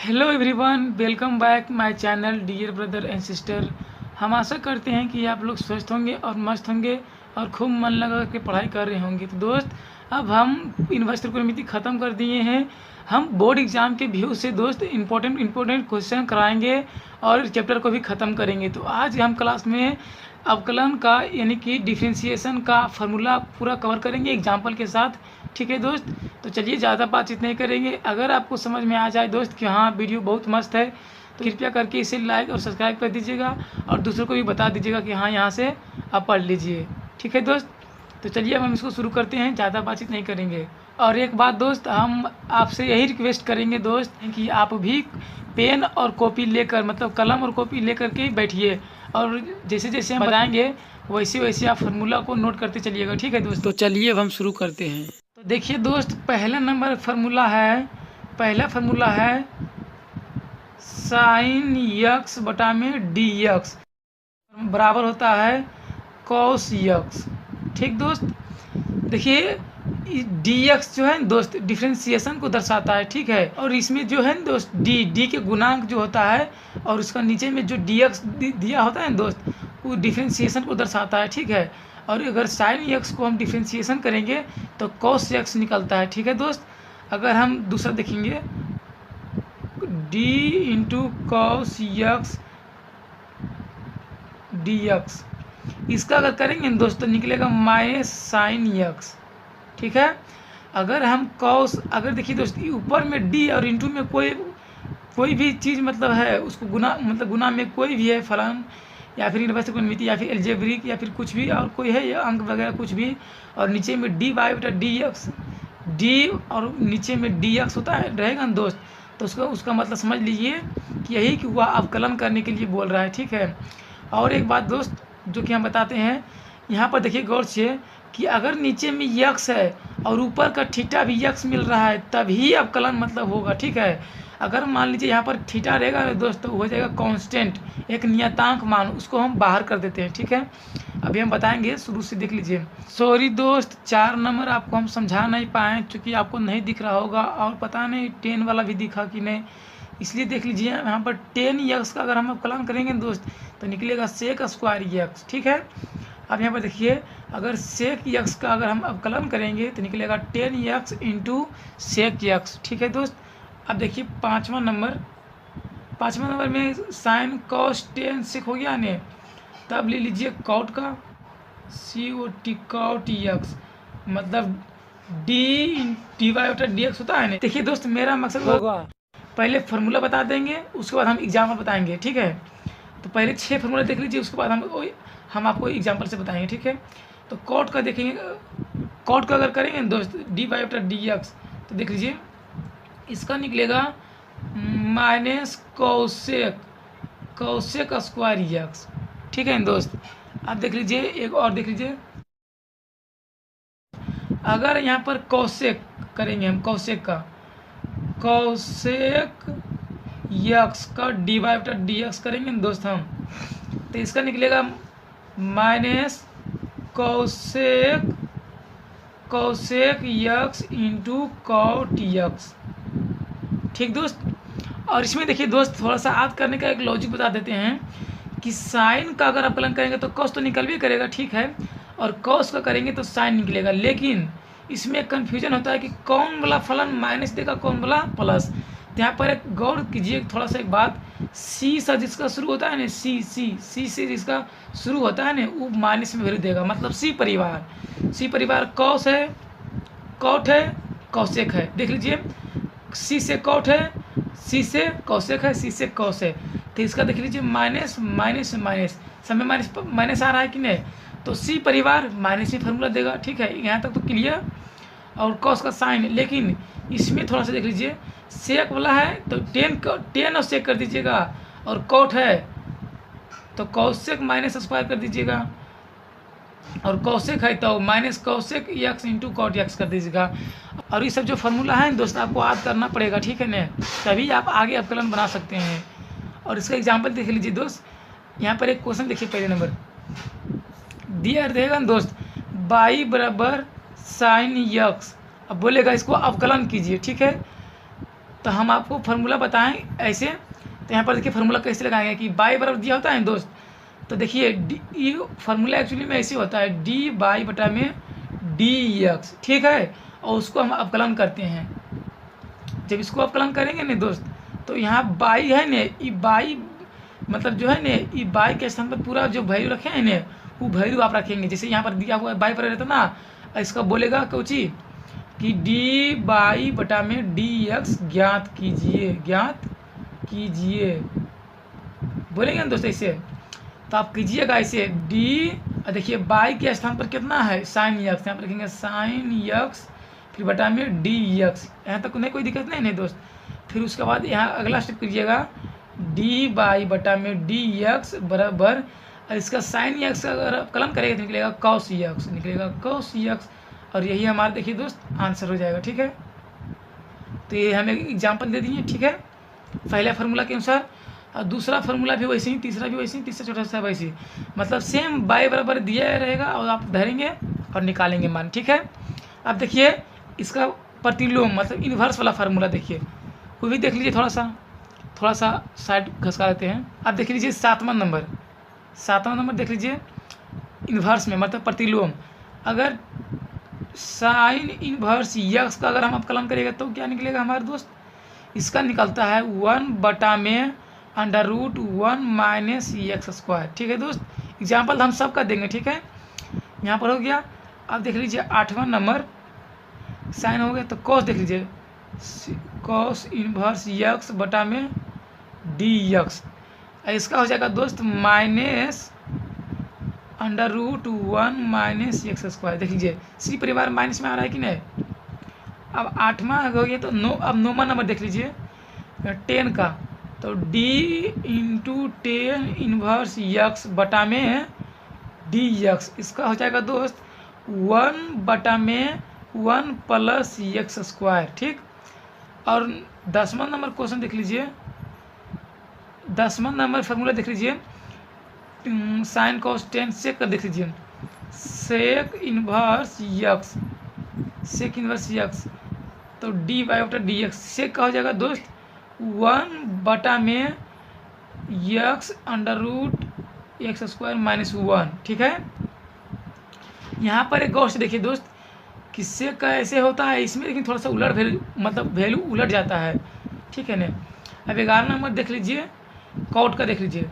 Hello everyone, welcome back my channel dear brother and sister. हम आशा करते हैं कि आप लोग स्वस्थ होंगे और मस्त होंगे और खूब मन लगा के पढ़ाई कर रहे होंगे। तो दोस्त, अब हम यूनिवर्सिटी त्रिकोणमिति ख़त्म कर दिए हैं। हम बोर्ड एग्ज़ाम के व्यू से दोस्त इम्पोर्टेंट क्वेश्चन कराएंगे और चैप्टर को भी ख़त्म करेंगे। तो आज हम क्लास में अवकलन का यानी कि डिफरेंशिएशन का फार्मूला पूरा कवर करेंगे एग्जाम्पल के साथ। ठीक है दोस्त, तो चलिए ज़्यादा बातचीत नहीं करेंगे। अगर आपको समझ में आ जाए दोस्त कि हाँ वीडियो बहुत मस्त है, तो कृपया करके इसे लाइक और सब्सक्राइब कर दीजिएगा और दूसरों को भी बता दीजिएगा कि हाँ यहाँ से आप पढ़ लीजिए। ठीक है दोस्त, तो चलिए अब हम इसको शुरू करते हैं, ज़्यादा बातचीत नहीं करेंगे। और एक बात दोस्त, हम आपसे यही रिक्वेस्ट करेंगे दोस्त कि आप भी पेन और कॉपी लेकर, मतलब कलम और कॉपी लेकर के बैठिए और जैसे जैसे हम बताएंगे वैसे वैसे आप फार्मूला को नोट करते चलिएगा। ठीक है दोस्त, तो चलिए अब हम शुरू करते हैं। तो देखिए दोस्त, पहला फार्मूला है साइन यक्स बटा में डी यक्स बराबर होता है कॉस यक्स। ठीक दोस्त, देखिए डी एक्स जो है दोस्त डिफ्रेंसिएशन को दर्शाता है। ठीक है, और इसमें जो है दोस्त डी के गुणांक जो होता है और उसका नीचे में जो डी एक्स दिया होता है दोस्त, वो डिफ्रेंसिएशन को दर्शाता है। ठीक है, और अगर साइन एक्स को हम डिफ्रेंसिएशन करेंगे तो कॉस एक्स निकलता है। ठीक है दोस्त, अगर हम दूसरा देखेंगे D into cos x D x, इसका अगर करेंगे दोस्त तो निकलेगा माइनस साइन एक्स। ठीक है, अगर हम कॉस, अगर देखिए दोस्त ऊपर में डी और इंटू में कोई भी चीज़ मतलब है उसको गुना, मतलब गुना में कोई भी है फलन या फिर इन्वर्स त्रिकोणमिति या फिर एल्जेब्रिक या फिर कुछ भी और कोई है या अंक वगैरह कुछ भी, और नीचे में डी वाई बटा डी एक्स, डी और नीचे में डी एक्स होता है रहेगा ना दोस्त, तो उसका मतलब समझ लीजिए कि यही कि वह अवकलन करने के लिए बोल रहा है। ठीक है, और एक बात दोस्त जो कि हम बताते हैं, यहाँ पर देखिए गौर से कि अगर नीचे में यक्स है और ऊपर का थीटा भी यक्स मिल रहा है तभी अवकलन मतलब होगा। ठीक है, अगर मान लीजिए यहाँ पर थीटा रहेगा दोस्त तो हो जाएगा कांस्टेंट, एक नियतांक मान, उसको हम बाहर कर देते हैं। ठीक है, अभी हम बताएंगे, शुरू से देख लीजिए। सॉरी दोस्त, 4 नंबर आपको हम समझा नहीं पाए क्योंकि आपको नहीं दिख रहा होगा और पता नहीं 10 वाला भी दिखा कि नहीं, इसलिए देख लीजिए। यहाँ पर 10 यक्स का अगर हम अवकलन करेंगे दोस्त तो निकलेगा सेक स्क्वायर यक्स। ठीक है, अब यहाँ पर देखिए अगर सेक यक्स का अगर हम अवकलन करेंगे तो निकलेगा 10 यक्स इंटू सेक यक्स। ठीक है दोस्त, अब देखिए पाँचवा नंबर में साइन कॉस 10 सेक हो गया ने, तब ले लीजिए कॉट का COT कॉट यक्स, मतलब डी वाई बटा डी एक्स होता है ना। देखिए दोस्त, मेरा मकसद होगा पहले फार्मूला बता देंगे, उसके बाद हम एग्जाम्पल बताएंगे। ठीक है, तो पहले 6 फार्मूला देख लीजिए, उसके बाद हम आपको एग्जाम्पल से बताएंगे। ठीक है, तो कॉट का देखेंगे, कॉट का अगर करेंगे दोस्त डी वाई बटा डी एक्स तो देख लीजिए इसका निकलेगा माइनस कौशेक स्क्वायर यक्स। ठीक है दोस्त, अब देख लीजिए एक और देख लीजिए, अगर यहाँ पर कौशेक करेंगे हम, कौशेक यक्स का डी वाई बटा डी एक्स करेंगे दोस्त हम, तो इसका निकलेगा minus cosec x into cot x. ठीक दोस्त, और इसमें देखिए दोस्त थोड़ा सा याद करने का एक लॉजिक बता देते हैं कि साइन का अगर अवकलन करेंगे तो कॉस तो निकल भी करेगा। ठीक है, और कॉस का करेंगे तो साइन निकलेगा, लेकिन इसमें कन्फ्यूजन होता है कि कौन वाला फलन माइनस देगा कौन वाला प्लस। तो यहाँ पर एक गौर कीजिए थोड़ा सा एक बात, सी से जिसका शुरू होता है ना, सी से जिसका शुरू होता है ना वो माइनस में वैल्यू देगा, मतलब सी परिवार कॉस है, कॉट है, कौशेक है। देख लीजिए सी से कॉट है, सी से कौशेक है, सी से कॉस है, तो इसका देख लीजिए माइनस समय माइनस आ रहा है कि नहीं, तो सी परिवार माइनस ही फार्मूला देगा। ठीक है, यहाँ तक तो क्लियर। और कॉस का साइन, लेकिन इसमें थोड़ा सा देख लीजिए, सेक वाला है तो 10 और सेक कर दीजिएगा, और कॉट है तो कौशेक माइनस स्क्वायर कर दीजिएगा, और कौशेक है तो minus cosec x into cot x कर दीजिएगा। और ये सब जो फार्मूला है दोस्त आपको याद करना पड़ेगा। ठीक है ना, तभी आप आगे अवकलन बना सकते हैं। और इसका एग्जांपल देख लीजिए दोस्त, यहाँ पर एक क्वेश्चन देखिए, पहले नंबर दिया रहेगा दोस्त बाई बराबर साइन यक्स, अब बोलेगा इसको अवकलन कीजिए। ठीक है, तो हम आपको फार्मूला बताएं ऐसे। तो यहाँ पर देखिए फार्मूला कैसे लगाएंगे कि बाई बराबर दिया होता है दोस्त। तो देखिए ये फार्मूला एक्चुअली में ऐसे होता है डी बाई बटा में डी एक्स, ठीक है। और उसको हम अवकलन करते हैं। जब इसको अवकलन करेंगे ना दोस्त, तो यहाँ बाई है ने, ये बाई मतलब जो है ने, ये बाई के स्थान पर पूरा जो वैल्यू रखे हैं ने, वो वैल्यू आप रखेंगे। जैसे यहाँ पर दिया हुआ है बाई पर रहता ना, इसका बोलेगा कोची कि डी बाई बटा में डी एक्स ज्ञात कीजिए, ज्ञात कीजिए, बोलेंगे ना दोस्त ऐसे। तो आप कीजिएगा ऐसे डी, देखिए बाई के स्थान पर कितना है साइन एक्स, यहाँ पर लिखेंगे साइन एक्स फिर बटा में डी एक्स। यहाँ तक नहीं कोई दिक्कत नहीं दोस्त। फिर उसके बाद यहाँ अगला स्टेप कीजिएगा डी बाई बटा में डी एक्स बराबर, इसका साइन एक्स का अगर अवकलन करेगा तो निकलेगा कॉस एक्स, निकलेगा कॉस एक्स। और यही हमारा देखिए दोस्त आंसर हो जाएगा, ठीक है। तो ये हमें एग्जाम्पल दे दिए, ठीक है, पहले फार्मूला के अनुसार। और दूसरा फार्मूला भी वैसे ही, तीसरा भी वैसे ही, तीसरा छोटा सा वैसे ही, मतलब सेम बाई बराबर दिया रहेगा और आप धरेंगे और निकालेंगे मान, ठीक है। अब देखिए इसका प्रतिलोम मतलब इन्वर्स वाला फार्मूला देखिए, वो भी देख लीजिए। थोड़ा सा साइड घसका देते हैं। अब देख लीजिए सातवां नंबर देख लीजिए इन्वर्स में मतलब प्रतिलोम। अगर साइन इन्वर्स यक्स का अगर हम अवकलन करेंगे तो क्या निकलेगा हमारे दोस्त, इसका निकलता है 1 बटा में √1 माइनस एक्स स्क्वायर, ठीक है दोस्त। एग्जाम्पल हम सबका देंगे, ठीक है। यहाँ पर हो गया। अब देख लीजिए 8वां नंबर साइन हो गया, तो कॉस देख लीजिए, कॉस इन्वर्स एक्स बटा में डी एक्स, इसका हो जाएगा दोस्त माइनस √1 माइनस एक्स स्क्वायर। देख लीजिए सी परिवार माइनस में आ रहा है कि नहीं। अब 8वां हो गया तो अब 9वां नंबर देख लीजिए 10 का, तो डी इंटू 10 इन्वर्स एक्स बटा में डी एक्स, इसका हो जाएगा दोस्त 1 बटा में 1 प्लस एक्स स्क्वायर, ठीक। और 10वां नंबर क्वेश्चन देख लीजिए, 10वां नंबर फार्मूला देख लीजिए साइन कॉस 10 सेक का देख लीजिए, sec inverse x, sec inverse x, तो डी बाई बटा डी एक्स, सेक का हो जाएगा दोस्त 1 बटा में एक्स √एक्स स्क्वायर माइनस 1, ठीक है। यहाँ पर एक गौर से देखिए दोस्त, किससे का ऐसे होता है इसमें, लेकिन थोड़ा सा उलट वैल्यू मतलब वैल्यू उलट जाता है, ठीक है ना। अब 11 नंबर देख लीजिए कॉट का देख लीजिए,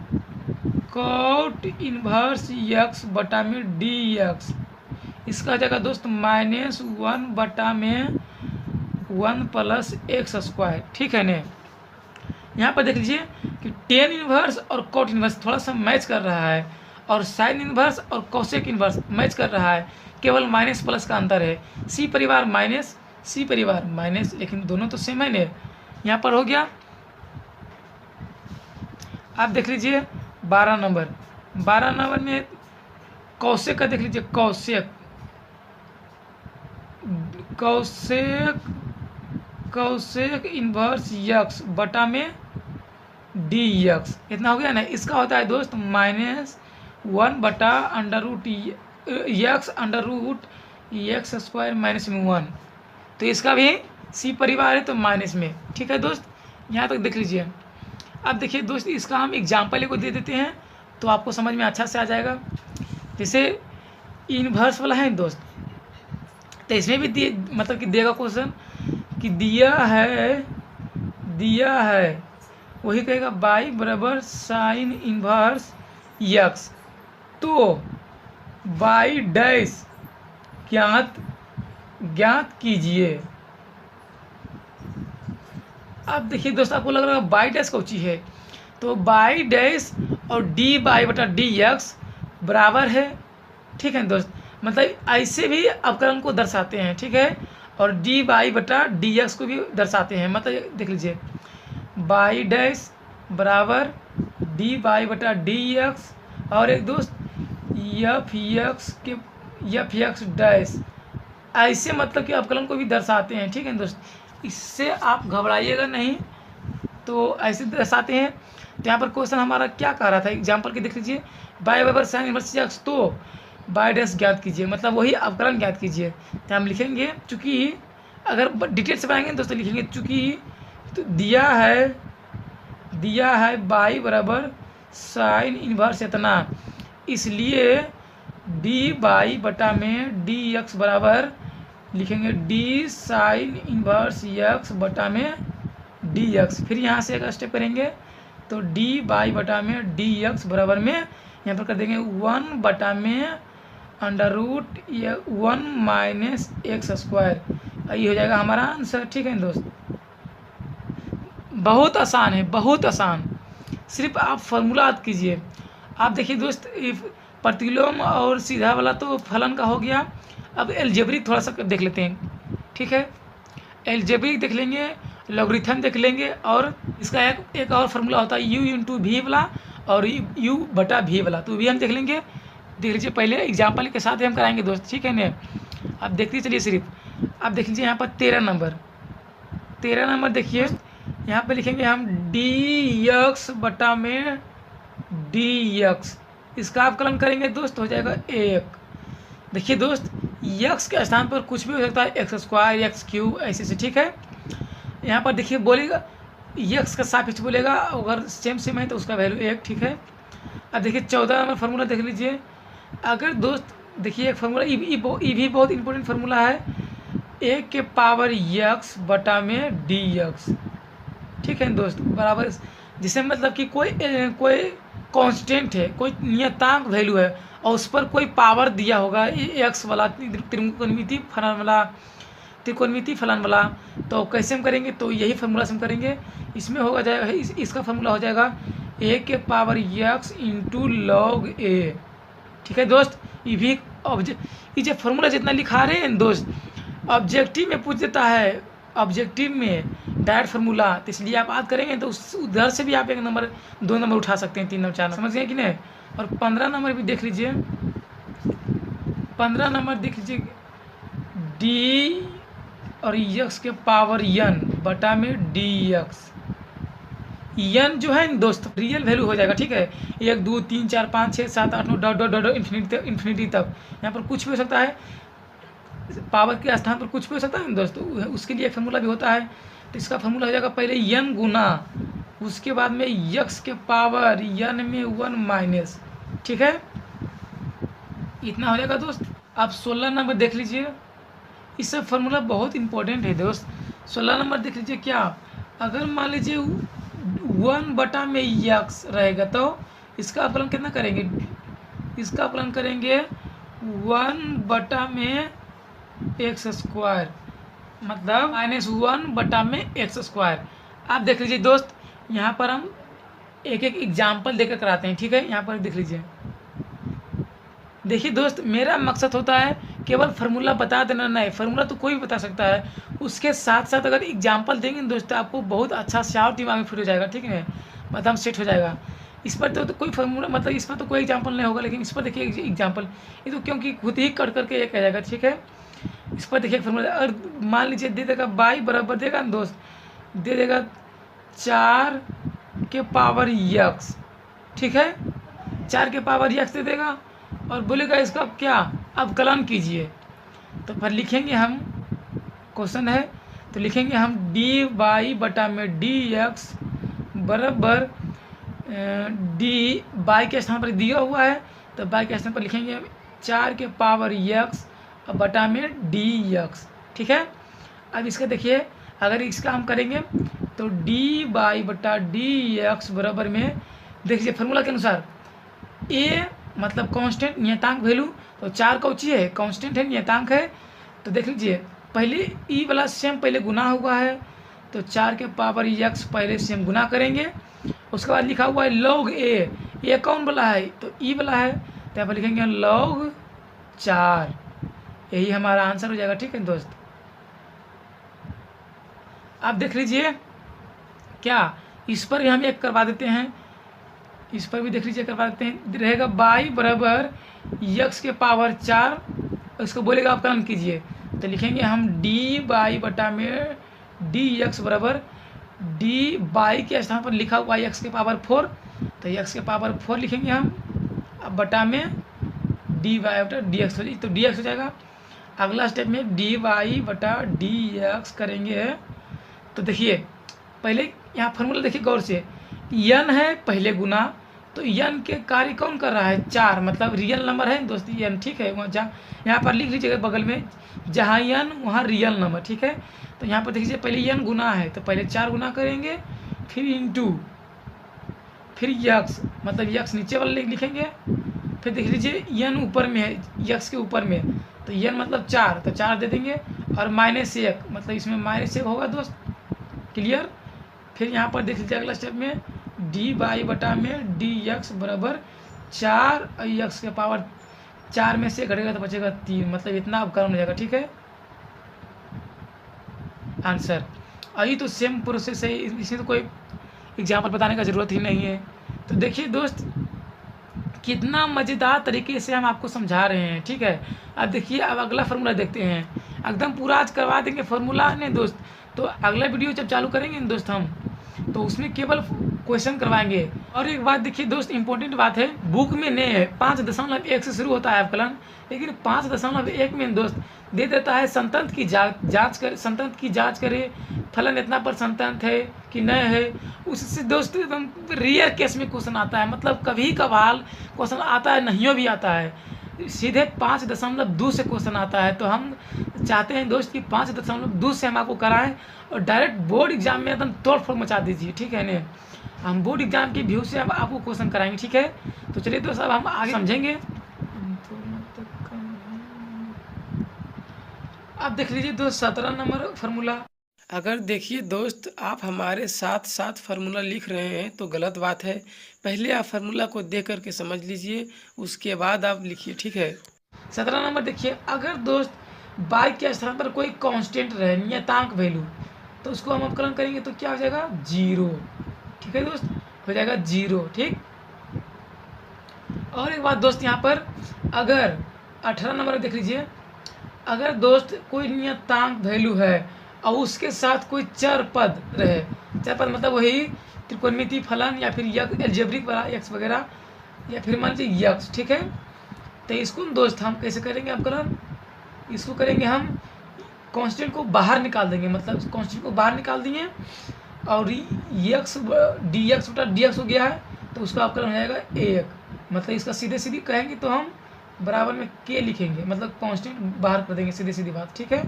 कॉट इन्वर्स एक्स बटा में डी एक्स, इसका हो जाएगा दोस्त -1 बटा में 1 प्लस एक्स स्क्वायर, ठीक है ना। यहाँ पर देख लीजिए कि टेन इन्वर्स और कॉट इन्वर्स थोड़ा सा मैच कर रहा है, और साइन इन्वर्स और कोसेक इन्वर्स मैच कर रहा है, केवल माइनस प्लस का अंतर है। सी परिवार माइनस, सी परिवार माइनस, लेकिन दोनों तो सेम है ने। यहाँ पर हो गया। आप देख लीजिए 12 नंबर में कौशेक का देख लीजिए, कौशेक इन्वर्स एक्स बटा में डी एक्स, इतना हो गया ना। इसका होता है दोस्त -1 बटा √एक्स स्क्वायर माइनस में 1, तो इसका भी सी परिवार है तो माइनस में, ठीक है दोस्त। यहाँ तक देख लीजिए। अब देखिए दोस्त इसका हम एग्जाम्पल को दे देते हैं तो आपको समझ में अच्छा से आ जाएगा। जैसे इन्वर्स वाला है दोस्त, तो इसमें भी दिए मतलब कि देगा क्वेश्चन कि दिया है वही कहेगा बाई बराबर साइन इन्वर्स एक्स, तो बाई डैश ज्ञात कीजिए। अब देखिए दोस्त आपको लग रहा है बाई डैश कौची है, तो बाई डैश और डी बाई बटा डी एक्स बराबर है, ठीक है दोस्त। मतलब ऐसे भी अवकलन को दर्शाते हैं, ठीक है, और डी बाई बटा डी एक्स को भी दर्शाते हैं। मतलब देख लीजिए बाई डैश बराबर डी बाई बटा डी एक्स, और एक दोस्त एफ एक्स डैश, ऐसे मतलब कि अवकलन को भी दर्शाते हैं, ठीक है दोस्त। इससे आप घबराइएगा नहीं, तो ऐसे दर्शाते हैं। तो यहाँ पर क्वेश्चन हमारा क्या कह रहा था, एग्जाम्पल के देख लीजिए, बाई बराबर साइन इन्वर्स एक्स, तो बाई डैश ज्ञात कीजिए, मतलब वही अवकलन ज्ञात कीजिए। तो हम लिखेंगे, चूँकि अगर डिटेल से बनाएंगे दोस्तों लिखेंगे चूँकि तो दिया है बाई बराबर साइन इन्वर्स इतना, इसलिए डी बाई बटा में डी एक्स बराबर लिखेंगे डी साइन इन्वर्स एक्स बटा में डी एक्स। फिर यहाँ से एक स्टेप करेंगे तो डी बाई बटा में डी एक्स बराबर में यहाँ पर कर देंगे 1 बटा में under root 1 minus x square. ये हो जाएगा हमारा आंसर। ठीक है दोस्त, बहुत आसान है, बहुत आसान। सिर्फ आप फॉर्मूला याद कीजिए। आप देखिए दोस्त, प्रतिलोम और सीधा वाला तो फलन का हो गया। अब एलजेब्रिक थोड़ा सा देख लेते हैं। ठीक है, एलजेब्रिक देख लेंगे, लॉगरिथम देख लेंगे, और इसका एक और फार्मूला होता है u इंटू वी वाला और u बटा वी वाला, तो भी हम देख लेंगे। देख लीजिए, पहले एग्जाम्पल के साथ ही हम कराएंगे दोस्त। ठीक है ना, आप देखते चलिए। सिर्फ आप देख लीजिए यहाँ पर 13 नंबर देखिए, यहाँ पे लिखेंगे हम डी एक्स बटा में डी एक्स, इसका अवकलन करेंगे दोस्त, हो जाएगा 1। देखिए दोस्त, यक्स के स्थान पर कुछ भी हो सकता है, एक्स स्क्वायर, एक्स क्यूब, ऐसे। ठीक है, यहाँ पर देखिए बोलेगा यक्स का सापेक्ष बोलेगा, अगर सेम है तो उसका वैल्यू 1। ठीक है, अब देखिए 14 नंबर फार्मूला देख लीजिए। अगर दोस्त देखिए एक फार्मूला ई भी बहुत इंपॉर्टेंट फार्मूला है, ए के पावर यक्स बटा में डी एक्स। ठीक है दोस्त, बराबर, जिससे मतलब कि कोई कांस्टेंट है, कोई नियतांक वैल्यू है और उस पर कोई पावर दिया होगा, एक्स वाला, त्रिकोणमिति फलन वाला। तो कैसे हम करेंगे, तो यही फार्मूला से हम करेंगे। इसमें होगा जाएगा इसका फार्मूला हो जाएगा ए के पावर एक्स इंटू लॉग ए। ठीक है दोस्त, ये भी ये जो फार्मूला जितना लिखा रहे हैं दोस्त, ऑब्जेक्टिव में पूछ देता है, ऑब्जेक्टिव में डायरेक्ट फार्मूला, तो इसलिए आप याद करेंगे तो उधर से भी आप 1 नंबर 2 नंबर उठा सकते हैं, 3 नंबर 4 नंबर, समझ गए कि नहीं। और 15 नंबर भी देख लीजिए। 15 नंबर देख लीजिए, डी और एक्स के पावर n बटा में डी एक्स। n जो है दोस्त रियल वैल्यू हो जाएगा। ठीक है, 1 2 3 4 5 6 7 8 9 डॉट डॉट डॉट इन्फिनिटी तक। यहाँ पर कुछ भी हो सकता है, पावर के स्थान पर कुछ भी हो सकता है दोस्त, उसके लिए एक फार्मूला भी होता है। तो इसका फार्मूला हो जाएगा पहले n गुना, उसके बाद में x के पावर n में 1 माइनस। ठीक है, इतना हो जाएगा दोस्त। आप 16 नंबर देख लीजिए, इस सब फार्मूला बहुत इंपॉर्टेंट है दोस्त। 16 नंबर देख लीजिए, क्या अगर मान लीजिए 1 बटा में x रहेगा तो इसका अपलन कितना करेंगे, इसका अपलन करेंगे 1 बटा में एक्स स्क्वायर, मतलब -1 बटा में एक्स स्क्वायर। आप देख लीजिए दोस्त, यहाँ पर हम एक एग्जाम्पल देकर कराते हैं। ठीक है, यहाँ पर देख लीजिए। देखिए दोस्त, मेरा मकसद होता है केवल फार्मूला बता देना नहीं, फार्मूला तो कोई भी बता सकता है, उसके साथ साथ अगर एग्जाम्पल देंगे दोस्त आपको बहुत अच्छा शार्ट दिमाग में फिट हो जाएगा। ठीक है, मतलब सेट हो जाएगा। इस पर तो कोई फार्मूला, मतलब इस पर तो कोई एग्जाम्पल नहीं होगा, लेकिन इस पर देखिए एग्जाम्पल, ये तो क्योंकि खुद ही कट करके ये कह जाएगा। ठीक है, इस पर देखिए फार्मूला, अगर मान लीजिए दे देगा बाई बराबर देगा ना दोस्त, दे देगा 4 के पावर एक्स। ठीक है, 4 के पावर एक्स दे देगा और बोलेगा इसका क्या अवकलन कीजिए। तो फिर लिखेंगे हम, क्वेश्चन है तो लिखेंगे हम डी बाई बटा में डी एक्स बराबर डी बाई के स्थान पर दिया हुआ है, तो बाई के स्थान पर लिखेंगे 4 के पावर एक्स बटा में डी एक्स। ठीक है, अब इसका देखिए, अगर इसका हम करेंगे तो डी बाई बटा डी एक्स बराबर में देखिए फार्मूला के अनुसार ए मतलब कांस्टेंट नियतांक वैल्यू, तो 4 कौची है, कांस्टेंट है, नियतांक है। तो देख लीजिए, पहले ई वाला सेम पहले गुना हुआ है, तो 4 के पावर एक्स पहले सेम गुना करेंगे। उसके बाद लिखा हुआ है लॉग ए, ये कौन वाला है, तो ई वाला है, तो यहाँ पर लिखेंगे लॉग 4। यही हमारा आंसर हो जाएगा। ठीक है दोस्त, आप देख लीजिए, क्या इस पर भी हम एक करवा देते हैं, इस पर भी देख लीजिए करवा देते हैं। रहेगा बाई बराबर एक्स के पावर 4, इसको बोलेगा अवकलन कीजिए, तो लिखेंगे हम डी बाई बटा में डी एक्स बराबर डी बाई के स्थान पर लिखा हुआ एक्स के पावर 4, तो एक्स के पावर 4 लिखेंगे हम, अब बटा में डी वाई बटा डी एक्स, तो डी एक्स हो जाएगा। अगला स्टेप में डी वाई बटा डी एक्स करेंगे, तो देखिए पहले यहाँ फार्मूला देखिए गौर से, यन है पहले गुना, तो यन के कार्य कौन कर रहा है, 4, मतलब रियल नंबर है दोस्त यन, ठीक है। वहाँ जहाँ यहाँ पर लिख लीजिएगा बगल में, जहाँ यन वहाँ रियल नंबर, ठीक है। तो यहाँ पर देखिए पहले यन गुना है तो पहले 4 गुना करेंगे, फिर इंटू, फिर यक्स, मतलब यक्स नीचे वाले लिखेंगे, फिर देख लीजिए यन ऊपर में है, यक्स के ऊपर में, तो यन मतलब 4, तो 4 दे देंगे, और -1, मतलब इसमें -1 होगा दोस्त, क्लियर। फिर यहाँ पर देख लीजिए अगला स्टेप में, डी बाई बटा में डी एक्स बराबर 4, यक्स के पावर 4 में से घटेगा तो बचेगा 3, मतलब इतना उपकरण हो जाएगा, ठीक है आंसर। अभी तो सेम प्रोसेस है, इसमें तो कोई एग्जाम्पल बताने का ज़रूरत ही नहीं है। तो देखिए दोस्त कितना मज़ेदार तरीके से हम आपको समझा रहे हैं, ठीक है। अब देखिए अब अगला फार्मूला देखते हैं, एकदम पूरा आज करवा देंगे फार्मूला ने दोस्त। तो अगला वीडियो जब चालू करेंगे ना दोस्त हम, तो उसमें केवल क्वेश्चन करवाएंगे। और एक बात देखिए दोस्त, इंपॉर्टेंट बात है, बुक में नहीं है 5.1 से शुरू होता है अवकलन, लेकिन 5.1 में दोस्त दे देता है संतंत्र की जांच कर, संतंत्र की जांच करे, फलन इतना पर संतंत्र है कि नहीं है। उससे दोस्त एकदम रेयर केस में क्वेश्चन आता है, मतलब कभी कभार क्वेश्चन आता है, नहीं भी आता है, सीधे 5.2 से क्वेश्चन आता है। तो हम चाहते हैं दोस्त कि 5.2 से हम आपको कराएं और डायरेक्ट बोर्ड एग्जाम में एकदम तोड़ फोड़ मचा दीजिए, ठीक है ना। हम बोर्ड एग्जाम के व्यू से अब आपको क्वेश्चन कराएंगे, ठीक है। तो चलिए दोस्त अब हम आगे समझेंगे। अब देख लीजिए दोस्त 17 नंबर फार्मूला। अगर देखिए दोस्त आप हमारे साथ साथ फार्मूला लिख रहे हैं तो गलत बात है, पहले आप फार्मूला को देख करके समझ लीजिए, उसके बाद आप लिखिए, ठीक है। 17 नंबर देखिए, अगर दोस्त बाई के स्थान पर कोई कांस्टेंट रहे, नियतांक वैल्यू, तो उसको हम अवकलन करेंगे तो क्या हो जाएगा, 0, ठीक है दोस्त, हो जाएगा 0, ठीक। और एक बात दोस्त यहाँ पर, अगर 18 नंबर देख लीजिए, अगर दोस्त कोई नियतांक वैल्यू है और उसके साथ कोई चर पद रहे, चर पद मतलब वही त्रिकोणमिति फलन या फिर एल्जेब्रिक वाला एक्स वगैरह, या फिर मान लीजिए यक्स, ठीक है। तो इसको दोस्त हम कैसे करेंगे अवकलन, इसको करेंगे हम कांस्टेंट को बाहर निकाल देंगे, मतलब कांस्टेंट को बाहर निकाल दिए और यक्स डी एक्स बटा डी एक्स हो गया है, तो उसका अवकलन हो जाएगा 1, मतलब इसका सीधे सीधी कहेंगे तो हम बराबर में के लिखेंगे, मतलब कांस्टेंट बाहर कर देंगे, सीधे सीधी बात, ठीक है।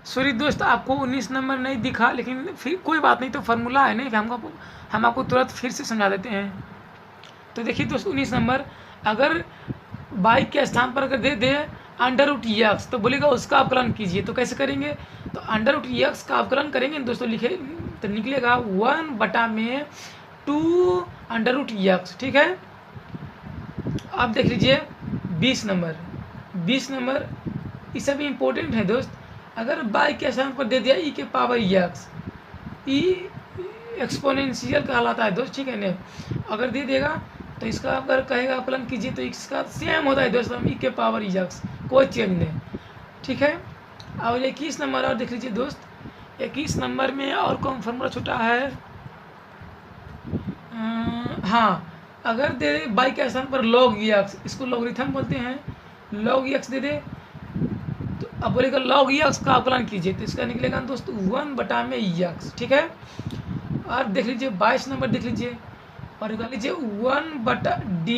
सॉरी दोस्त आपको 19 नंबर नहीं दिखा, लेकिन फिर कोई बात नहीं, तो फार्मूला है नहीं, हम आपको तुरंत फिर से समझा देते हैं। तो देखिए दोस्त 19 नंबर, अगर बाई के स्थान पर अगर दे दे √x, तो बोलेगा उसका अवकलन कीजिए, तो कैसे करेंगे, तो √x का अवकलन करेंगे दोस्तों, लिखे तो निकलेगा 1/2 √x, ठीक है। आप देख लीजिए 20 नंबर ये भी इम्पोर्टेंट है दोस्त। अगर बाई के स्थान पर दे दिया e के पावर x, e एक्सपोनेंशियल कहलाता है दोस्त, ठीक है ना। अगर दे देगा तो इसका अगर कहेगा अवकलन कीजिए तो इसका सेम होता है दोस्त, e के पावर x, कोई चेंज नहीं, ठीक है। और 21 नंबर और देख लीजिए दोस्त, 21 नंबर में और कौन फार्मूला छूटा है, हाँ, अगर दे दे बाई के स्थान पर log x, इसको लॉगरिथम बोलते हैं, log x दे दे, तो अब बोलेगा log x का अवकलन कीजिए, तो इसका निकलेगा दोस्त 1/x, ठीक है। और देख लीजिए 22 नंबर देख लीजिए, और निकाल लीजिए 1/d,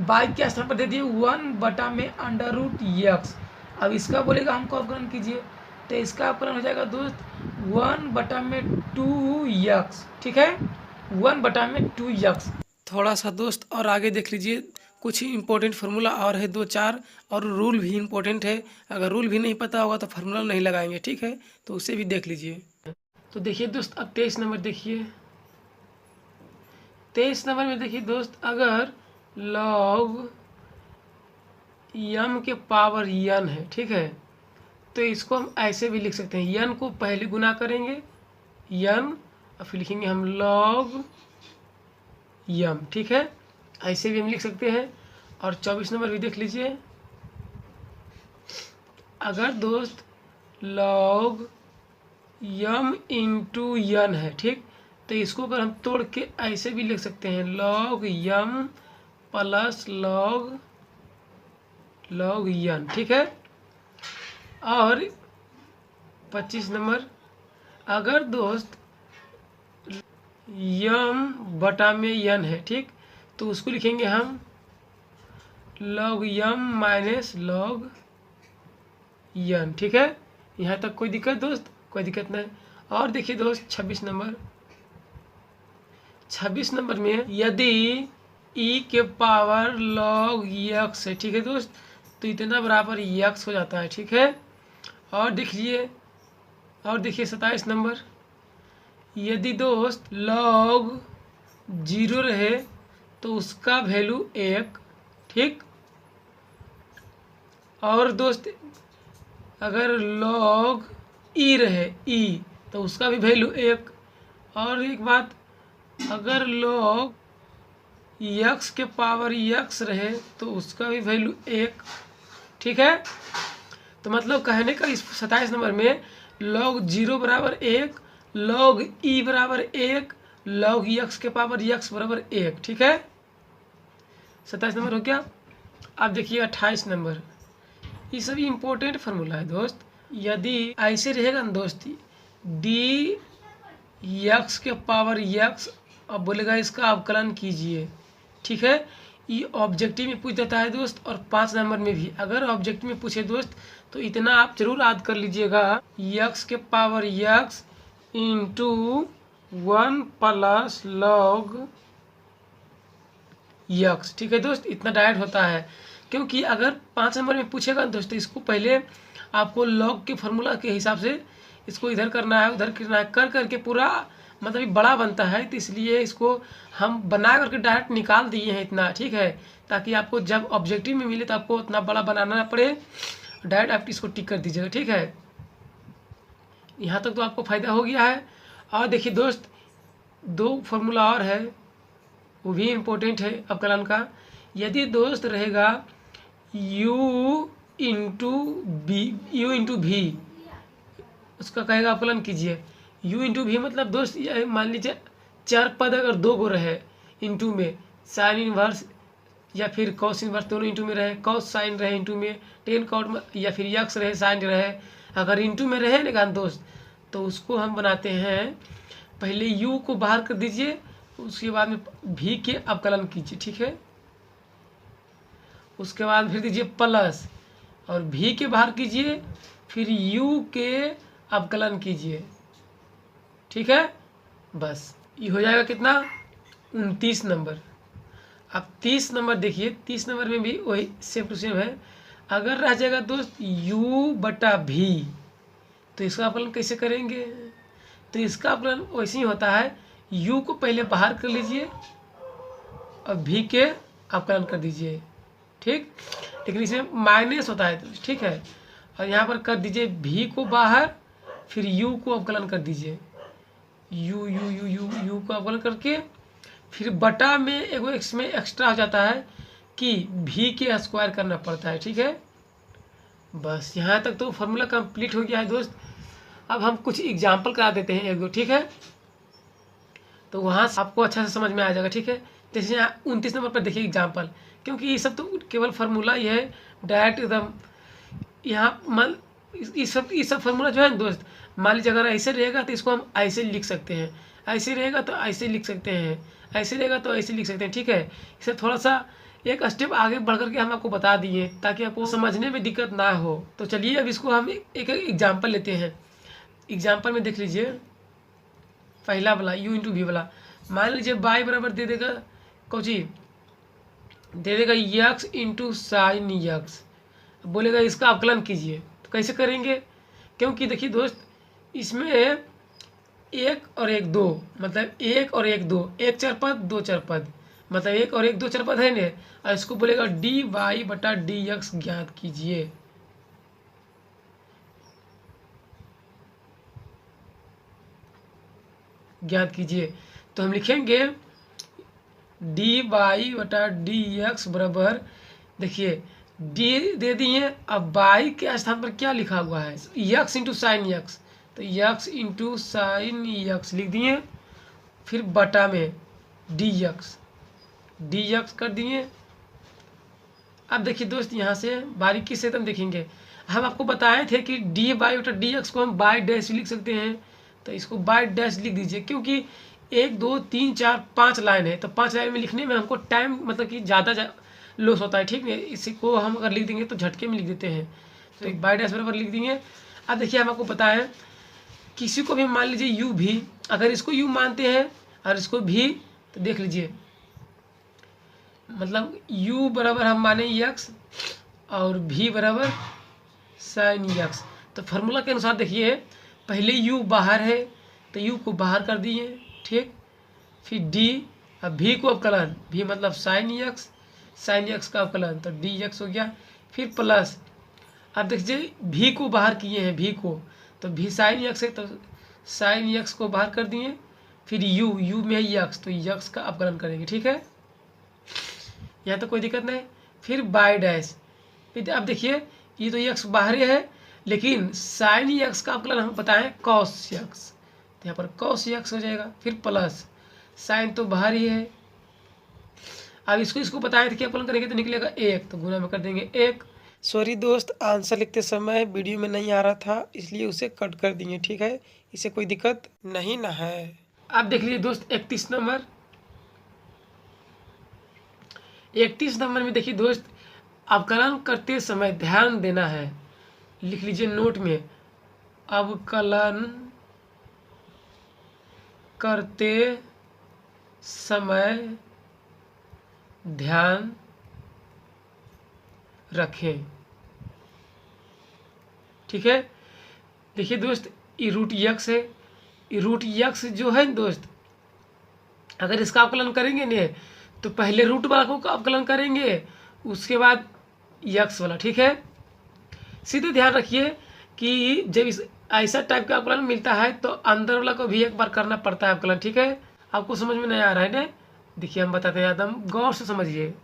बाई के स्थान पर दे दिए 1/√x, अब इसका बोलेगा हमको अवकलन कीजिए, तो इसका अवकलन हो जाएगा दोस्त 1/2x, ठीक है, 1/2x। थोड़ा सा दोस्त और आगे देख लीजिए, कुछ ही इंपॉर्टेंट फार्मूला और है 2-4, और रूल भी इम्पोर्टेंट है, अगर रूल भी नहीं पता होगा तो फार्मूला नहीं लगाएंगे, ठीक है, तो उसे भी देख लीजिए। तो देखिए दोस्त अब 23 नंबर देखिए, 23 नंबर में देखिए दोस्त, अगर log m के पावर n है, ठीक है, तो इसको हम ऐसे भी लिख सकते हैं, n को पहले गुना करेंगे n और फिर लिखेंगे हम log m, ठीक है, ऐसे भी हम लिख सकते हैं। और 24 नंबर भी देख लीजिए, अगर दोस्त log m इंटू n है, ठीक, तो इसको अगर हम तोड़ के ऐसे भी लिख सकते हैं, log m plus log n, ठीक है। और 25 नंबर, अगर दोस्त यम बटा में यन है, ठीक। तो उसको लिखेंगे हम लॉग यम माइनस लॉग यन, ठीक है। यहाँ तक कोई दिक्कत दोस्त? कोई दिक्कत नहीं। और देखिए दोस्त 26 नंबर में यदि ई के पावर लॉग यक्स है, ठीक है दोस्त, तो इतना बराबर यक्स हो जाता है, ठीक है। और देखिए 27 नंबर, यदि दोस्त लॉग 0 रहे तो उसका वैल्यू 1, ठीक। और दोस्त अगर लॉग ई रहे ई तो उसका भी वैल्यू 1। और एक बात, अगर लॉग यक्स के पावर यक्स रहे तो उसका भी वैल्यू 1, ठीक है। तो मतलब कहने का इस 27 नंबर में लॉग 0 बराबर 1, लॉग ई बराबर 1, लॉग यक्स के पावर यक्स बराबर 1, ठीक है। 27 नंबर हो गया। अब देखिए 28 नंबर, ये सभी इम्पोर्टेंट फार्मूला है दोस्त। यदि ऐसे रहेगा ना दोस्त, डी यक्स के पावर यक्स, अब बोलेगा इसका अवकलन कीजिए, ठीक है। ये ऑब्जेक्टिव में पूछ देता है दोस्त, और 5 नंबर में भी अगर ऑब्जेक्टिव में पूछे दोस्त तो इतना आप जरूर याद कर लीजिएगा, यक्स के power x into 1 plus log x, ठीक है दोस्त। इतना डायरेक्ट होता है, क्योंकि अगर 5 नंबर में पूछेगा दोस्त तो इसको पहले आपको लॉग के फार्मूला के हिसाब से इसको इधर करना है उधर करना है, कर करके पूरा मतलब ये बड़ा बनता है, तो इसलिए इसको हम बना करके डायरेक्ट निकाल दिए हैं इतना, ठीक है। ताकि आपको जब ऑब्जेक्टिव में मिले तो आपको उतना बड़ा बनाना ना पड़े, डायरेक्ट आप इसको टिक कर दीजिएगा, ठीक है। यहाँ तक तो आपको फ़ायदा हो गया है। और देखिए दोस्त 2 फार्मूला और है, वो भी इम्पोर्टेंट है अवकलन का। यदि दोस्त रहेगा u इंटू भी, उसका कहेगा अवकलन कीजिए। u इंटू भी मतलब दोस्त मान लीजिए 4 पद अगर 2 गो रहे इंटू में, साइन इनवर्स या फिर कॉस इनवर्स दोनों इंटू में रहे, कॉस साइन रहे इंटू में, टेन कॉट या फिर यक्स रहे साइन रहे, अगर इंटू में रहे ना दोस्त तो उसको हम बनाते हैं, पहले u को बाहर कर दीजिए, उसके बाद में भी के अवकलन कीजिए, ठीक है। उसके बाद फिर दीजिए प्लस, और भी के बाहर कीजिए, फिर u के अवकलन कीजिए, ठीक है। बस ये हो जाएगा कितना, 29 नंबर। अब 30 नंबर देखिए, 30 नंबर में भी वही सेम टू सेम है। अगर रह जाएगा दोस्त u बटा भी, तो इसका अवकलन कैसे करेंगे? तो इसका अवकलन वैसे ही होता है, u को पहले बाहर कर लीजिए और भी के अवकलन कर दीजिए, ठीक। लेकिन इसमें माइनस होता है, ठीक है। और यहाँ पर कर दीजिए भी को बाहर, फिर u को अवकलन कर दीजिए, u को अवकलन करके फिर बटा में एगो इसमें एक्स्ट्रा हो जाता है कि भी के स्क्वायर करना पड़ता है, ठीक है। बस यहाँ तक तो फार्मूला कंप्लीट हो गया है दोस्त। अब हम कुछ एग्जाम्पल करा देते हैं एक दो, ठीक है। तो वहाँ से आपको अच्छा से समझ में आ जाएगा, ठीक है। जैसे यहाँ 29 नंबर पर देखिए एग्जाम्पल, क्योंकि ये सब तो केवल फार्मूला ही है, डायरेक्ट एकदम यहाँ मान ये सब फार्मूला जो है ना दोस्त, मान लीजिए अगर ऐसे रहेगा तो इसको हम ऐसे लिख सकते हैं, ऐसे रहेगा तो ऐसे लिख सकते हैं, ऐसे रहेगा तो ऐसे लिख सकते हैं, ठीक है। इसे थोड़ा सा एक स्टेप आगे बढ़ करके हम आपको बता दिए ताकि आपको समझने में दिक्कत ना हो। तो चलिए अब इसको हम एक एग्जाम्पल लेते हैं। एग्जाम्पल में देख लीजिए, पहला वाला u इंटू भी वाला, मान लीजिए y बराबर दे देगा कौची, दे देगा यक्स इंटू साइन यक्स, बोलेगा इसका अवकलन कीजिए। तो कैसे करेंगे? क्योंकि देखिए दोस्त इसमें 1 और 1 2, मतलब 1 और 1 2, एक चरपद दो चरपद, मतलब 1 और 1 2 चरपद है ना, और इसको बोलेगा डी वाई बटा डी एक्स ज्ञात कीजिए। ज्ञात कीजिए तो हम लिखेंगे डी वाई बटा डी एक्स बराबर, देखिए डी दे दिए, अब वाई के स्थान पर क्या लिखा हुआ है, यक्स इंटू साइन यक्स, तो यक्स इंटू साइन यक्स लिख दिए, फिर बटा में डी यक्स कर दिए। अब देखिए दोस्त यहाँ से बारीकी से हम देखेंगे, हम आपको बताए थे कि डी वाई बटा डी एक्स को हम बाई डैश लिख सकते हैं, तो इसको बाई डैश लिख दीजिए, क्योंकि 1 2 3 4 5 लाइन है, तो 5 लाइन में लिखने में हमको टाइम मतलब कि ज़्यादा लॉस होता है, ठीक है। इसी को हम अगर लिख देंगे तो झटके में लिख देते हैं, तो एक बाई डैश बराबर लिख देंगे। अब देखिए हम आपको पता है किसी को भी मान लीजिए यू भी, अगर इसको यू मानते हैं और इसको भी, तो देख लीजिए मतलब u बराबर हम माने यक्स और v बराबर साइन यक्स। तो फार्मूला के अनुसार देखिए पहले u बाहर है तो u को बाहर कर दिए, ठीक। फिर d, अब v को अवकलन, v मतलब साइन यक्स का अवकलन, तो dx हो गया। फिर प्लस, अब देखिए v को बाहर किए हैं, v को, तो v साइन यक्स है तो साइन यक्स को बाहर कर दिए। फिर u में है यक्स, तो यक्स का अवकलन करेंगे, ठीक है। यहाँ तो कोई दिक्कत नहीं। फिर बाई डैश, फिर अब देखिए ये तो यक्स बाहर ही है, लेकिन साइन यक्स का अवकलन हम बताएं कॉस यक्स, तो यहाँ पर कॉस यक्स हो जाएगा। फिर प्लस साइन तो बाहर ही है, अब इसको बताएं तो क्या अवकलन करेंगे, तो निकलेगा 1, तो गुना में कर देंगे 1। सॉरी दोस्त, आंसर लिखते समय वीडियो में नहीं आ रहा था, इसलिए उसे कट कर दिए, ठीक है। इसे कोई दिक्कत नहीं ना है। अब देख लीजिए दोस्त 31 नंबर में देखिए दोस्त, अवकलन करते समय ध्यान देना है, लिख लीजिए नोट में, अवकलन करते समय ध्यान रखें, ठीक है। देखिए दोस्त ये रूट यक्स है, ये रूट यक्स जो है दोस्त, अगर इसका अवकलन करेंगे ने तो पहले रूट वाला को अवकलन करेंगे, उसके बाद यक्स वाला, ठीक है। सीधे ध्यान रखिए कि जब इस ऐसा टाइप का अवकलन मिलता है तो अंदर वाला को भी एक बार करना पड़ता है अवकलन, ठीक है। आपको समझ में नहीं आ रहा है ना, देखिए हम बताते हैं, एकदम गौर से समझिए।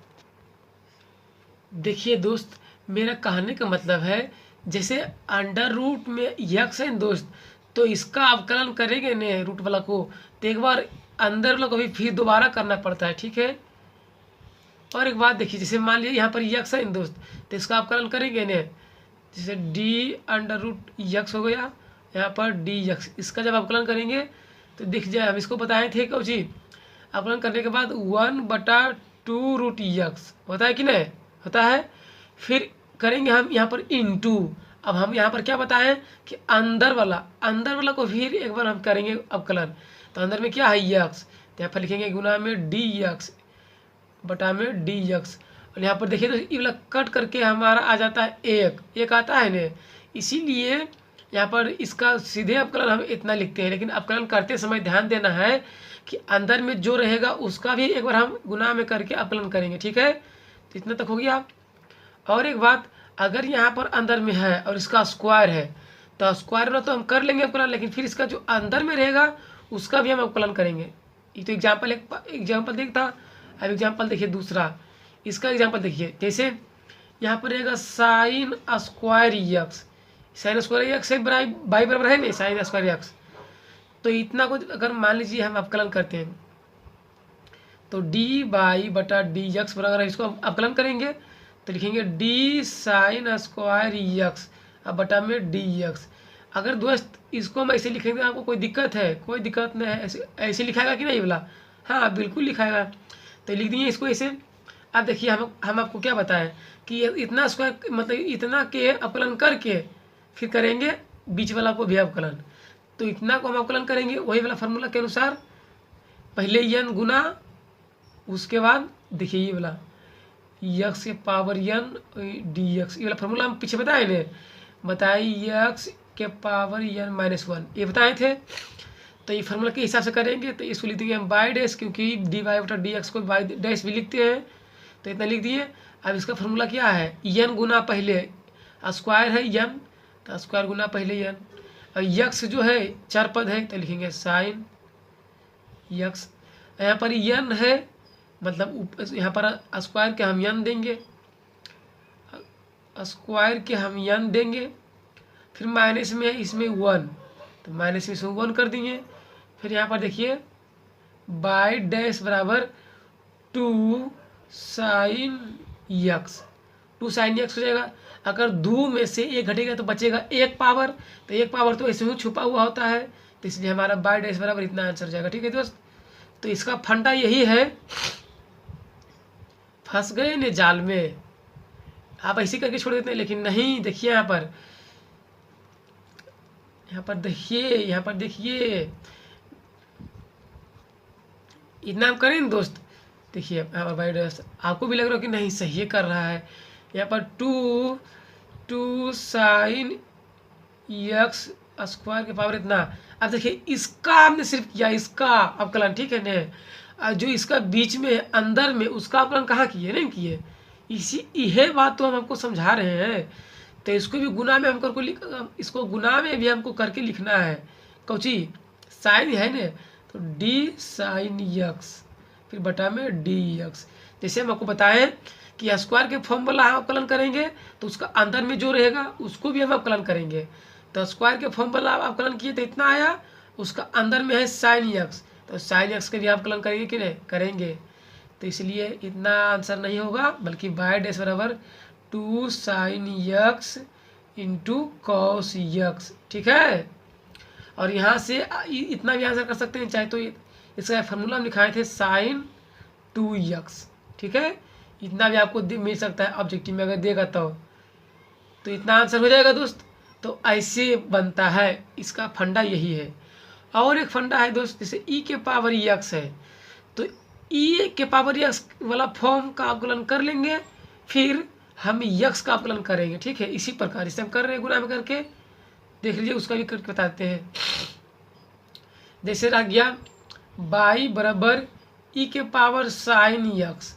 देखिए दोस्त मेरा कहने का मतलब है, जैसे अंडर रूट में यक्स है दोस्त, तो इसका अवकलन करेंगे ने रूट वाला को, तो एक बार अंदर वाला को भी फिर दोबारा करना पड़ता है, ठीक है। और एक बात देखिए, जैसे मान लीजिए यहाँ पर यक्स है दोस्त, तो इसका अवकलन करेंगे ने, जैसे डी अंडर रूट यक्स हो गया, यहाँ पर डी यक्स, इसका जब अवकलन करेंगे तो दिख जाए, हम इसको बताए थे क्या चीज, अवकलन करने के बाद 1/2 रूट यक्स होता है कि नहीं, होता है। फिर करेंगे हम यहाँ पर इनटू, अब हम यहाँ पर क्या बताएं कि अंदर वाला को फिर एक बार हम करेंगे अवकलन, तो अंदर में क्या है यक्स, तो यहाँ पर लिखेंगे गुना में डी यक्स बटा में डी यक्स, और यहाँ पर देखिए तो ये वाला कट करके हमारा आ जाता है एक आता है ना, इसीलिए यहाँ पर इसका सीधे अवकलन हम इतना लिखते हैं, लेकिन अवकलन करते समय ध्यान देना है कि अंदर में जो रहेगा उसका भी एक बार हम गुना में करके अवकलन करेंगे, ठीक है। तो इतना तक हो गया। और एक बात, अगर यहाँ पर अंदर में है और इसका स्क्वायर है, तो स्क्वायर में तो हम कर लेंगे अवकलन, लेकिन फिर इसका जो अंदर में रहेगा उसका भी हम अवकलन करेंगे। ये तो एग्जाम्पल देखता, अब एग्जाम्पल देखिए दूसरा, इसका एग्जाम्पल देखिए, जैसे यहाँ पर रहेगा sine square x, sine square x by बराबर है नहीं साइन स्क्वायर यक्स, तो इतना कुछ अगर मान लीजिए हम अवकलन करते हैं तो डी बाई बटा डी यक्स बराबर, इसको अवकलन करेंगे तो लिखेंगे डी साइन स्क्वायर यक्स अब बटा में डी यक्स। अगर दोस्त इसको हम ऐसे लिखेंगे आपको कोई दिक्कत है, कोई दिक्कत नहीं है, ऐसे लिखाएगा कि नहीं बोला, हाँ बिल्कुल लिखाएगा, तो लिख दिए इसको ऐसे। अब देखिए हम आपको क्या बताएं कि इतना स्क्वायर मतलब इतना के अवकलन करके फिर करेंगे बीच वाला को भी अवकलन, तो इतना को हम अवकलन करेंगे वही वाला फार्मूला के अनुसार, पहले n गुना, उसके बाद देखिए ये वाला यक्स के पावर n डी यक्स, ये वाला फार्मूला हम पीछे बताए ने, बताए यक्स के पावर n-1 ये बताए थे। तो ये फार्मूला के हिसाब से करेंगे तो इसको लिख देंगे हम बाई डैश, क्योंकि डी वाई बटा डी एक्स को बाई डैश भी लिखते हैं, तो इतना लिख दिए। अब इसका फार्मूला क्या है, n गुना पहले स्क्वायर है n, तो स्क्वायर गुना पहले n, और यक्स जो है चार पद है तो लिखेंगे साइन यक्स, यहाँ पर n है मतलब यहाँ पर स्क्वायर के हम n देंगे, स्क्वायर के हम n देंगे, फिर माइनस में इसमें 1 तो माइनस में इसमें 1 कर देंगे। फिर यहाँ पर देखिए बाई डैश बराबर 2 साइन यक्स, 2 साइन यक्स हो जाएगा। अगर 2 में से 1 घटेगा तो बचेगा 1 पावर, तो 1 पावर तो ऐसे ही छुपा हुआ होता है, तो इसलिए हमारा बाई डैश बराबर इतना आंसर हो जाएगा, ठीक है दोस्त। तो इसका फंडा यही है, फंस गए ने जाल में। आप ऐसे करके छोड़ देते हैं, लेकिन नहीं, देखिए यहाँ पर देखिए, यहाँ पर देखिए, इतना हम करें दोस्त, देखिए यहाँ पर बाई डैश, आपको भी लग रहा हो कि नहीं सही है कर रहा है। यहाँ पर 2 साइन एक्स स्क्वायर के पावर इतना। अब देखिए इसका हमने सिर्फ किया, इसका अवकलन, ठीक है ना। जो इसका बीच में अंदर में, उसका अवकलन कहाँ किए, नहीं किए। इसी यह बात तो हम आपको समझा रहे हैं। तो इसको भी गुना में इसको गुना में भी हमको करके लिखना है। कौची साइन है ना, तो डी साइन एक्स, फिर बटा में डी एक्स। जैसे हम आपको बताएं कि स्क्वायर के फॉर्म वाला हम अवकलन करेंगे, तो उसका अंदर में जो रहेगा उसको भी हम अवकलन करेंगे। तो स्क्वायर के फॉर्म वाला अवकलन किए तो इतना आया, उसका अंदर में है साइन एक्स, तो साइन एक्स के भी अवकलन करेंगे कि नहीं, करेंगे। तो इसलिए इतना आंसर नहीं होगा, बल्कि बाई डैश बराबर 2 sine x into cos x, ठीक है। और यहाँ से इतना भी आंसर कर सकते हैं, चाहे तो इसका फार्मूला हम लिखाए थे साइन 2x, ठीक है। इतना भी आपको मिल सकता है ऑब्जेक्टिव में अगर देगा तो इतना आंसर हो जाएगा दोस्त। तो ऐसे बनता है, इसका फंडा यही है। और एक फंडा है दोस्त, जैसे e के पावर x है, तो e के पावर x वाला फॉर्म का अवकलन कर लेंगे, फिर हम x का अवकलन करेंगे, ठीक है। इसी प्रकार इसे हम कर रहे हैं गुना में करके, देख लीजिए, उसका भी करके बताते हैं। जैसे रह गया बाई बराबर ई के पावर साइन एक्स,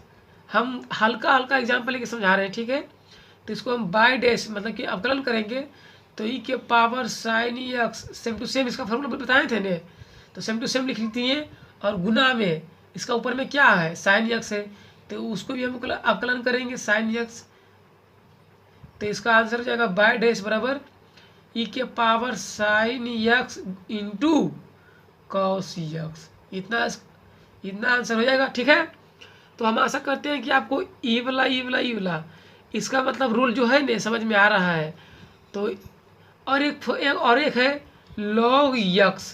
हम हल्का हल्का एग्जाम्पल लेके समझा रहे हैं, ठीक है। तो इसको हम बाई डैश मतलब कि अवकलन करेंगे, तो ई के power sine x same to same, इसका फॉर्मूला बताए थे ने, तो सेम टू सेम लिख लेती हैं। और गुना में इसका ऊपर में क्या है, साइन एक्स है, तो उसको भी हम अवकलन करेंगे साइन एक्स। तो इसका आंसर हो जाएगा बाई डैश बराबर ई के power sine x into cos x, इतना आंसर हो जाएगा, ठीक है। तो हम आशा करते हैं कि आपको ई वाला इसका मतलब रूल जो है ना समझ में आ रहा है। तो और एक है लॉग एक्स,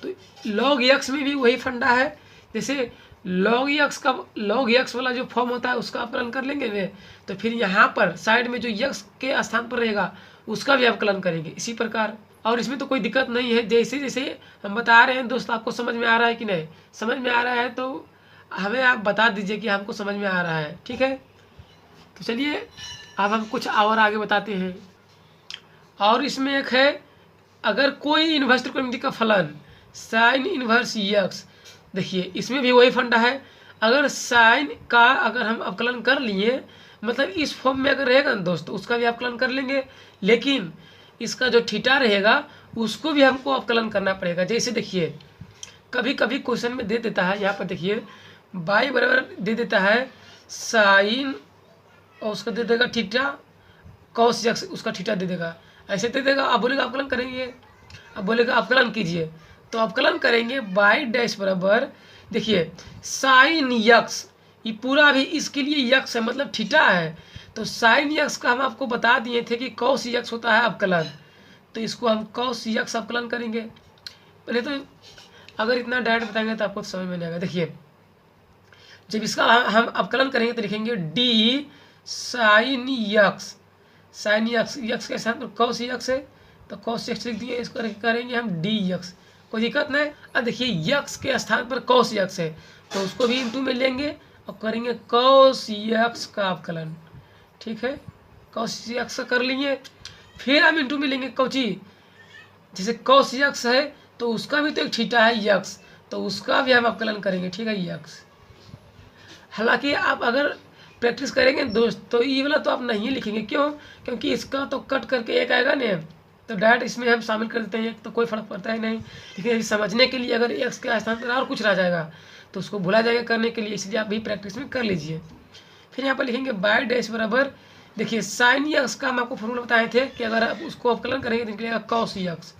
तो लॉग एक्स में भी वही फंडा है। जैसे लॉग एक्स वाला जो फॉर्म होता है उसका अवकलन कर लेंगे वे, तो फिर यहाँ पर साइड में जो एक्स के स्थान पर रहेगा उसका भी अवकलन करेंगे इसी प्रकार। और इसमें तो कोई दिक्कत नहीं है, जैसे जैसे हम बता रहे हैं दोस्त, आपको समझ में आ रहा है कि नहीं। समझ में आ रहा है तो हमें आप बता दीजिए कि हमको समझ में आ रहा है, ठीक है। तो चलिए अब हम कुछ और आगे बताते हैं। और इसमें एक है, अगर कोई इन्वर्स त्रिकोणमिति का फलन साइन इन्वर्स एक्स, देखिए इसमें भी वही फंडा है। अगर साइन का अगर हम अवकलन कर लिए, मतलब इस फॉर्म में अगर रहेगा ना दोस्त, उसका भी अवकलन कर लेंगे, लेकिन इसका जो थीटा रहेगा उसको भी हमको अवकलन करना पड़ेगा। जैसे देखिए कभी कभी क्वेश्चन में दे देता है, यहाँ पर देखिए बाई बराबर दे देता है साइन, और उसका दे देगा थीटा, कॉस एक्स उसका थीटा दे देगा, ऐसे दे देगा। अब बोलेगा अवकलन करेंगे, अब बोलेगा अवकलन कीजिए, तो अवकलन करेंगे बाई डैश बराबर, देखिए साइन एक्स, ये पूरा भी इसके लिए एक्स है मतलब थीटा है, तो साइन एक्स का हम आपको बता दिए थे कि कॉस एक्स होता है अवकलन, तो इसको हम कॉस एक्स अवकलन करेंगे। पहले तो अगर इतना डायरेक्ट बताएंगे तो आपको समझ में नहीं आएगा। देखिए जब इसका हम अवकलन करेंगे तो लिखेंगे D sine x, sine x के साथ कॉस एक्स है, तो कॉस एक्स लिख दिए, इसको करेंगे हम डी एक्स, कोई दिक्कत नहीं। अब देखिए एक्स के स्थान पर कॉस एक्स है, तो उसको भी इंटू में लेंगे और करेंगे कॉस एक्स का अवकलन, ठीक है। कॉस एक्स का कर लिए, फिर हम इंटू में लेंगे कौची, जैसे कॉस एक्स है तो उसका भी तो एक थीटा है एक्स, तो उसका भी हम अवकलन करेंगे, ठीक है एक्स। हालांकि आप अगर प्रैक्टिस करेंगे दोस्त तो ये वाला तो आप नहीं लिखेंगे, क्यों, क्योंकि इसका तो कट करके एक आएगा ना, तो डायरेक्ट इसमें हम शामिल कर देते हैं एक, तो कोई फर्क पड़ता ही नहीं। लेकिन समझने के लिए अगर एक्स के स्थान पर और कुछ रह जाएगा तो उसको भुला जाएगा करने के लिए, इसलिए आप भी प्रैक्टिस में कर लीजिए। फिर यहाँ पर लिखेंगे बाई डैश बराबर, देखिए साइन एक्स का हम आपको फॉर्मूला बताए थे कि अगर आप उसको अवकलन करेंगे तो निकलेगा कॉस एक्स,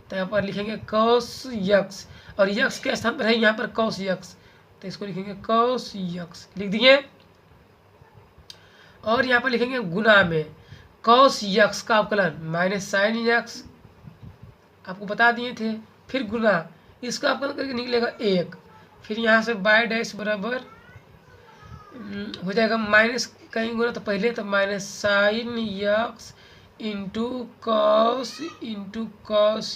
तो यहाँ पर लिखेंगे कॉस एक्स, और एक्स के स्थान पर है यहाँ पर कॉस एक्स, तो इसको लिखेंगे कॉस एक्स, लिख दिए। और यहाँ पर लिखेंगे गुना में कॉस एक्स का अवकलन माइनस साइन एक्स, आपको बता दिए थे, फिर गुना इसका अवकलन करके निकलेगा एक, फिर यहाँ से बाय डैश बराबर हो जाएगा माइनस कहीं गुना तो पहले तो minus sign x into cos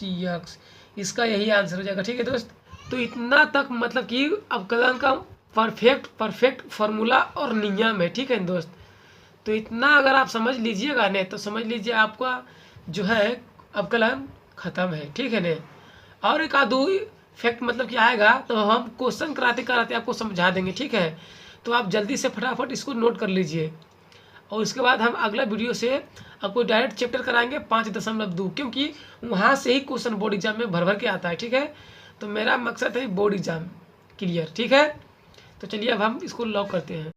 x, इसका यही आंसर हो जाएगा। ठीक है दोस्त, तो इतना तक मतलब कि अवकलन का परफेक्ट फार्मूला और नियम है। ठीक है दोस्त, तो इतना अगर आप समझ लीजिएगा ने तो समझ लीजिए आपका जो है अवकलन खत्म है। ठीक है ने, और एक आधो फैक्ट मतलब कि आएगा तो हम क्वेश्चन कराते कराते आपको समझा देंगे। ठीक है, तो आप जल्दी से फटाफट इसको नोट कर लीजिए, और उसके बाद हम अगला वीडियो से आपको डायरेक्ट चैप्टर कराएंगे 5.2, क्योंकि वहाँ से ही क्वेश्चन बोर्ड एग्जाम में भर भर के आता है। ठीक है, तो मेरा मकसद है बोर्ड एग्जाम क्लियर। ठीक है, तो चलिए अब हम इसको लॉक करते हैं।